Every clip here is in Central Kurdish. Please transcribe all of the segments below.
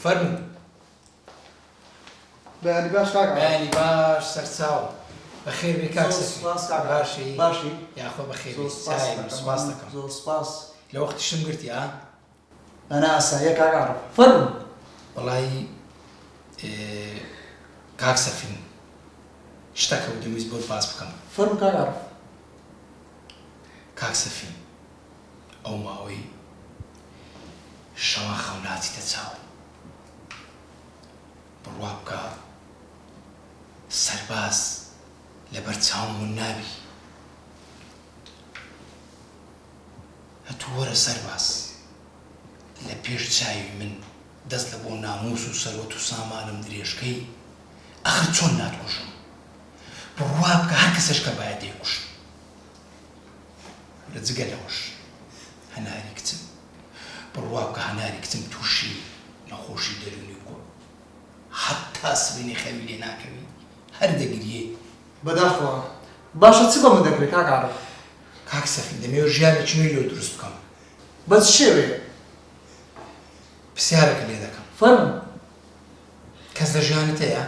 فەرموو. بەیانی باش کاکە. بەیانی باش سەرچاو. بەخێر بێ کاک سەفی. باشی. باشی؟ یاخۆ بەخێر بێ. سوپاس دەکەم. زۆر سپاس. لە وەختیشم گرتی ها؟ ئەنا ئاساییە کاکە عەرەف. فەرموو. وەڵی کاک سەفین شتێکە دەمویست بۆت باس بکەم. فەرموو کاکە عەرەف. کاک سەفین ئەو ماوەی شەوان خەو ناچیتە چاو بڕوا بکە سەرباز لەبەر چاوم ون نابی هەتوو وەرە سەرباز لە پێش چاوی من دەست لە بۆ ناموس و سەرۆت و سامانم درێژکەی ئەخر چۆن ناتکوژم بڕوا بکە هەر کەسەش کە باید دێکوشت لە جگە لەوەش هەناری کچم بڕوا بکە هەناری کچم تووشی نەخۆشی دەرونی بووە حەتا سبینی خەوی لێ ناکەوی هەر دەگریێ بەداخەوە باشە چی بە من دەکرێت کاکە عەرەف؟ کاک سەفین دەمەوێت ژیانە چنووی لێ دروست بکەم بە چ شێوەیە؟ پرسیارێک لێ دەکەم فەرموو. کەس لە ژیانت هەیە؟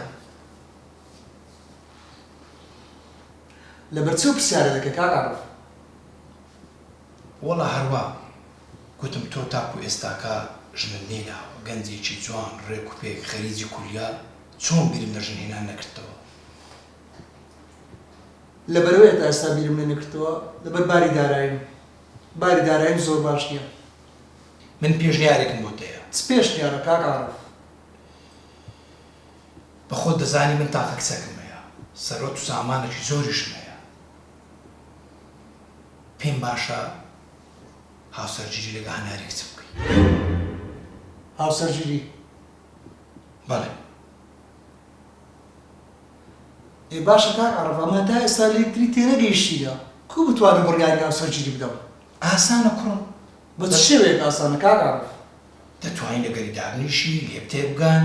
لەبەر چی و پرسیارە دەکەی کاکە عەرەف؟ وەڵا هەروە گوتم تۆ تاکو ئێستاکە ژنت نێناوە گەنجێکی جوان ڕێک و پێک خەریجی کولیا چۆن بیرم لە ژنهێنان نەکردەوە لەبەرەوەیە تا ئێستا بیرم لێ نەکردەوە لەبەر باری داراییم زۆر باش نییە. من پێشنیارێکم بۆ تەیە چ پێشنیارە کاکە عەرەف؟ بە خۆت دەزانی من تاقە کچەکەم هەیە سەرۆت و سامانێکی زۆریشم هەیە پێم باشە هاوسەرگیری لەگە هەناری کچم بکەی. هاوسەرگیری؟ بەڵێ. ئێ باشە کاکە عەرەف ئەمە تا ئێستا لە یەکتری تێنەگەیشتیە کو بتوانم بڕیاری هاوسەرگیری بدەم؟ ئاسانە کوڕم. بە چ شێوەیەک ئاسانە کاکە عەرەف؟ دەتوانین لەگەری دابنیشی لێ بتێبگان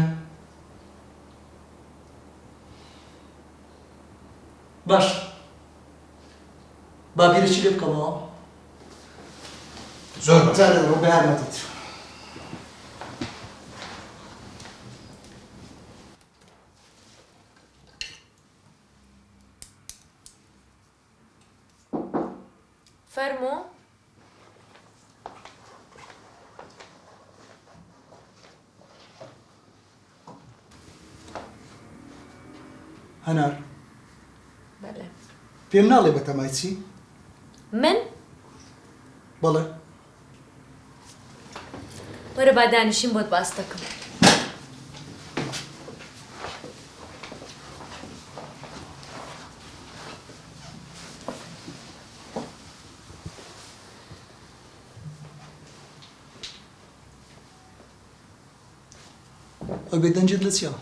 باش با بیرەکی لێ بکەمەوە زۆر باش. جارێ دەڕۆ بە یارمەتیت. فەرموو. هەنار بەڵێ. پێم ناڵێ بە تەمای چی؟ من؟ بەڵێ. وەرە با دانیشیم بۆت باس دەکەم. ئەو بێدەنجت لە چییە؟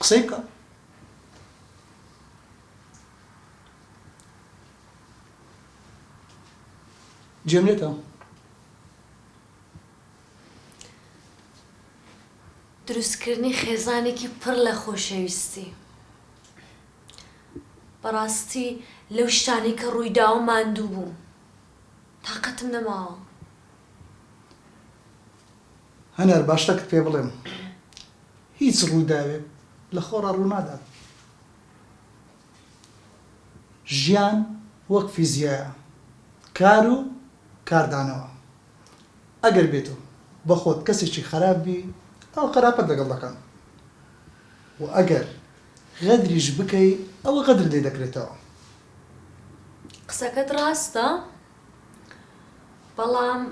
قسەی بکە. گوێم لێتە؟ دروستکردنی خێزانێکی پڕ لە خۆشەویستی. بەڕاستی لەو شتانی کە ڕوویداوە ماندوو بووم. تاقەتم نەماوە. هەنار باشتەکت پێ بڵێم هیچ ڕوویداوێ لە خۆڕا ڕوو نادات. ژیان وەک فیزیایە کار و کاردانەوە. ئەگەر بێتەوە بە خۆت کەسێکی خراپ بی ئەو خراپەت لەگەڵ دەکەن و ئەگەر غەدریش بکەی ئەوە غەدر لێ دەکرێتەوە. قسەکەت ڕاستە؟ بەڵام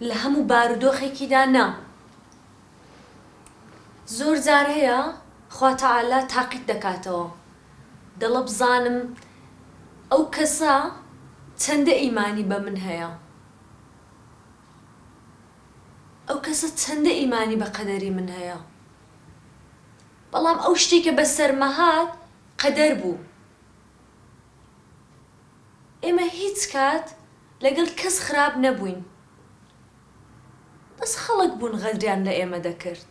لە هەموو بارودۆخێکیدا نا. زۆر جار هەیە خوا تەعالا تاقیت دەکاتەوە دەڵە بزانم ئەو کەسە چەندە ئیمانی بە من هەیە، ئەو کەسە چەندە ئیمانی بە قەدەری من هەیە. بەڵام ئەو شتێکە بەسەرمە هات قەدەر بوو. ئێمە هیچ کات لەگەڵ کەس خراپ نەبووین، بەس خەڵک بوون غەدریان لە ئێمە دەکرد.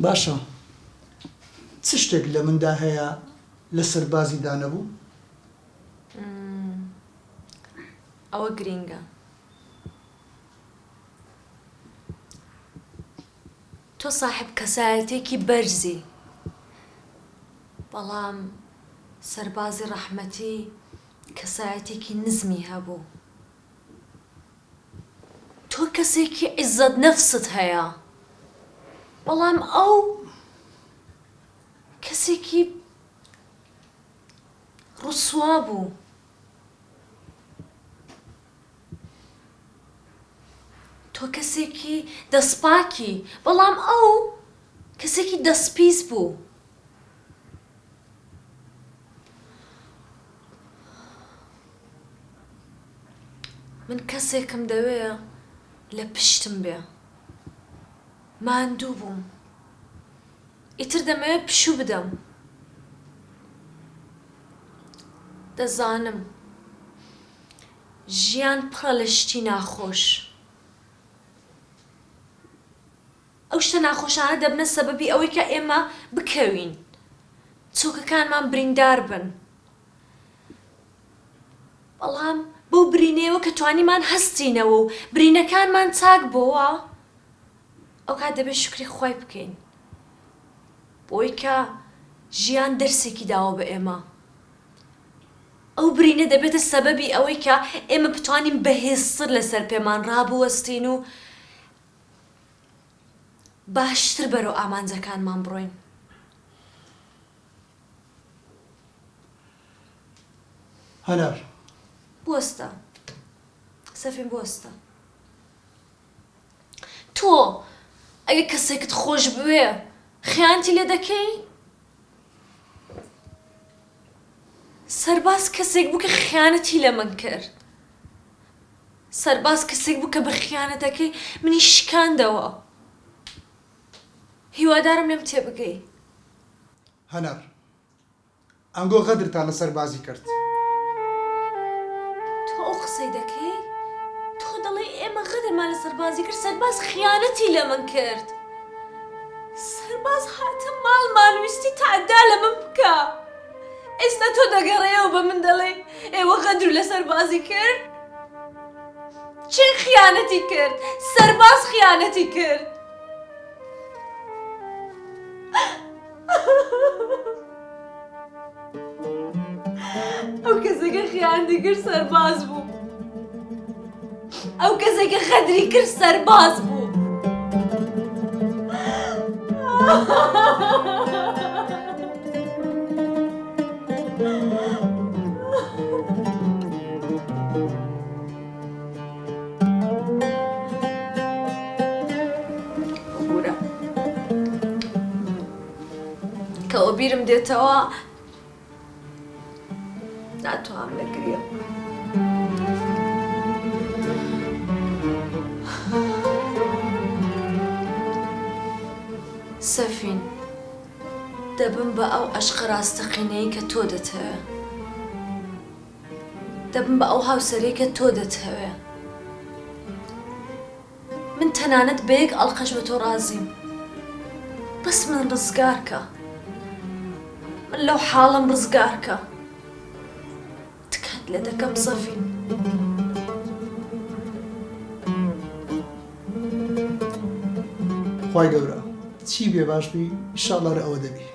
باشە چ شتێک لە مندا هەیە لە سەربازیدا نەبوو؟ ئەوە گرینگە. تۆ صاحب کەسایەتێکی بەرزی، بەڵام سەربازی ڕەحمەتی کەسایەتێکی نزمی هەبوو. تۆ کەسێکی عیزەت نەفست هەیە، بەڵام ئەو کەسێکی ڕوسوا بوو. تۆ کەسێکی دەستپاکی، بەڵام ئەو کەسێکی دەستپیس بوو. من کەسێکم دەوێە لە پشتم بێ. ماندوو بووم، ئیتر دەمەوێت پشوو بدەم. دەزانم ژیان پڕە لە شتی ناخۆش. ئەو شتە ناخۆشانە دەبنە سەبەبی ئەوەی کە ئێمە بکەوین، چۆکەکانمان بریندار بن. بەڵام بەو برینەوە کە توانیمان هەستینەوە و برینەکانمان چاک بۆوە، ئەو کات دەبێت شکری خۆی بکەین، بۆی کە ژیان دەرسێکی داوە بە ئێمە. ئەو برینە دەبێتە سەبەبی ئەوەی کە ئێمە بتوانین بەهێزتر لەسەر پێمان ڕابوەستین و باشتر بەرەو ئامانجەکانمان بڕۆین. هەنار بوەستە سەفین، بوەستە. تۆ ئەگە کەسێکت خۆش بوێ خیانەتی لێ دەکەی؟ سەرباز کەسێک بوو کە خیانەتی لە من کرد. سەرباز کەسێک بوو کە بە خیانەتەکەی منی شکاندەوە. هیوادارم لێم تێبگەی. هەنار ئەنگۆ غەدرتان لە سەربازی کرد. تۆ ئەو قسەی دەکەی؟ تۆ دەڵێ ئێمە غەدرمان لە سەربازی کرد، سەرباز خیانەتی لە من کرد. سەرباز هاتە ماڵمان ویستی تعدا لە من بکە. ئێستا تۆ دەگەڕێەوە بە من دەڵێ ئێوە غەدر لە سەربازی کرد؟ چی خیانەتی کرد؟ سەرباز خیانەتی کرد. ئەو کەسێکە خیانەتی کرد سەرباز بوو. ئەو کەسێکە غەدری کرد سەرباز بوو. کەەوە بیرم دێتەوە ناتوانم لەگرێ. سەفین، دەبم بە ئەو عەشقە ڕاستەقینەیە کە تۆ دەتەوێ، دەبم بە ئەو هاوسەرەی کە تۆ دەتەوێ. من تەنانەت بە یەک ئەڵقەش بە تۆ ڕازیم، بەس من ڕزگارکە، من لەو حاڵم ڕزگارکە. تکات لێ دەکەم سەفین. خوای گەورە چی بێ باش بی ئینشاڵڵا ئەوە دەبی.